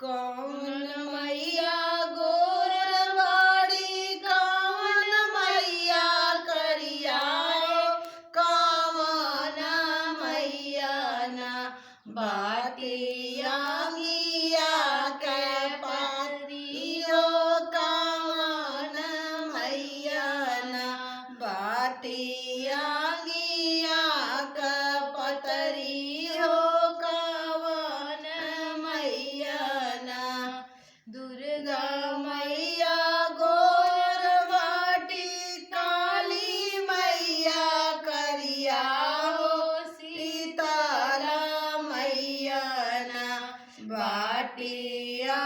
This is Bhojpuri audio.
कौन मैया गोरवाड़ी कौन मैया करिया कौन मैया ना बाटिया गिया के पातियो कौन मैया ना बाटिया गिया के पतरी हो कौन मैया ना दुर्गा मैया गोरवाटी काली मैया करिया हो सीतारा मैया ना बाटिया